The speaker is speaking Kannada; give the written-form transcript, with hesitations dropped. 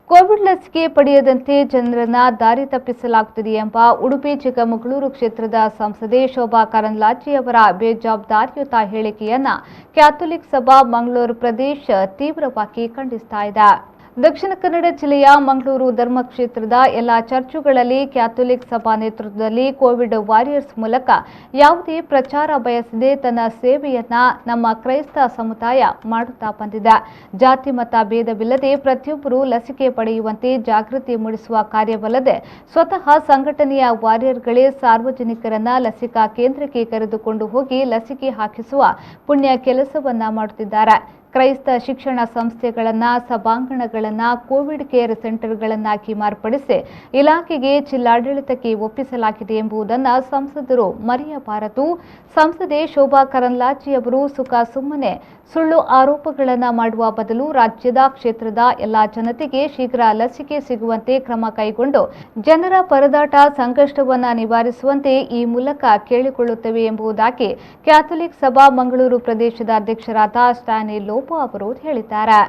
ಕೋವಿಡ್ ಲಸಿಕೆ ಪಡೆಯದಂತೆ ಜನರನ್ನ ದಾರಿ ತಪ್ಪಿಸಲಾಗುತ್ತಿದೆ ಎಂಬ ಉಡುಪಿ ಚಿಕ್ಕಮಗಳೂರು ಕ್ಷೇತ್ರದ ಸಂಸದೆ ಶೋಭಾ ಕರಂದ್ಲಾಜೆ ಅವರ ಬೇಜವಾಬ್ದಾರಿಯುತ ಹೇಳಿಕೆಯನ್ನ ಕ್ಯಾಥೋಲಿಕ್ ಸಭಾ ಮಂಗಳೂರು ಪ್ರದೇಶ ತೀವ್ರವಾಗಿ ಖಂಡಿಸ್ತಾ ಇದೆ. ದಕ್ಷಿಣ ಕನ್ನಡ ಜಿಲ್ಲೆಯ ಮಂಗಳೂರು ಧರ್ಮಕ್ಷೇತ್ರದ ಎಲ್ಲ ಚರ್ಚುಗಳಲ್ಲಿ ಕ್ಯಾಥೋಲಿಕ್ ಸಭಾ ನೇತೃತ್ವದಲ್ಲಿ ಕೋವಿಡ್ ವಾರಿಯರ್ಸ್ ಮೂಲಕ ಯಾವುದೇ ಪ್ರಚಾರ ಬಯಸದೆ ತನ್ನ ಸೇವೆಯನ್ನ ನಮ್ಮ ಕ್ರೈಸ್ತ ಸಮುದಾಯ ಮಾಡುತ್ತಾ ಬಂದಿದೆ. ಜಾತಿ ಮತ ಭೇದವಿಲ್ಲದೆ ಪ್ರತಿಯೊಬ್ಬರೂ ಲಸಿಕೆ ಪಡೆಯುವಂತೆ ಜಾಗೃತಿ ಮೂಡಿಸುವ ಕಾರ್ಯವಲ್ಲದೆ ಸ್ವತಃ ಸಂಘಟನೆಯ ವಾರಿಯರ್ಗಳೇ ಸಾರ್ವಜನಿಕರನ್ನ ಲಸಿಕಾ ಕೇಂದ್ರಕ್ಕೆ ಕರೆದುಕೊಂಡು ಹೋಗಿ ಲಸಿಕೆ ಹಾಕಿಸುವ ಪುಣ್ಯ ಕೆಲಸವನ್ನ ಮಾಡುತ್ತಿದ್ದಾರೆ. ಕ್ರೈಸ್ತ ಶಿಕ್ಷಣ ಸಂಸ್ಥೆಗಳನ್ನು ಸಭಾಂಗಣಗಳನ್ನು ಕೋವಿಡ್ ಕೇರ್ ಸೆಂಟರ್ಗಳನ್ನಾಗಿ ಮಾರ್ಪಡಿಸಿ ಇಲಾಖೆಗೆ ಜಿಲ್ಲಾಡಳಿತಕ್ಕೆ ಒಪ್ಪಿಸಲಾಗಿದೆ ಎಂಬುದನ್ನು ಸಂಸದರು ಮರೆಯಬಾರದು. ಸಂಸದೆ ಶೋಭಾ ಕರಂದ್ಲಾಜೆ ಅವರು ಸುಮ್ಮನೆ ಸುಳ್ಳು ಆರೋಪಗಳನ್ನು ಮಾಡುವ ಬದಲು ರಾಜ್ಯದ ಕ್ಷೇತ್ರದ ಎಲ್ಲ ಜನತೆಗೆ ಶೀಘ್ರ ಲಸಿಕೆ ಸಿಗುವಂತೆ ಕ್ರಮ ಕೈಗೊಂಡು ಜನರ ಪರದಾಟ ಸಂಕಷ್ಟವನ್ನು ನಿವಾರಿಸುವಂತೆ ಈ ಮೂಲಕ ಕೇಳಿಕೊಳ್ಳುತ್ತೇವೆ ಎಂಬುದಾಗಿ ಕ್ಯಾಥೋಲಿಕ್ ಸಭಾ ಮಂಗಳೂರು ಪ್ರದೇಶದ ಅಧ್ಯಕ್ಷರಾದ ಸ್ಟ್ಯಾನಿ ಲೋಬೋ ಅವರು ಹೇಳಿದ್ದಾರೆ.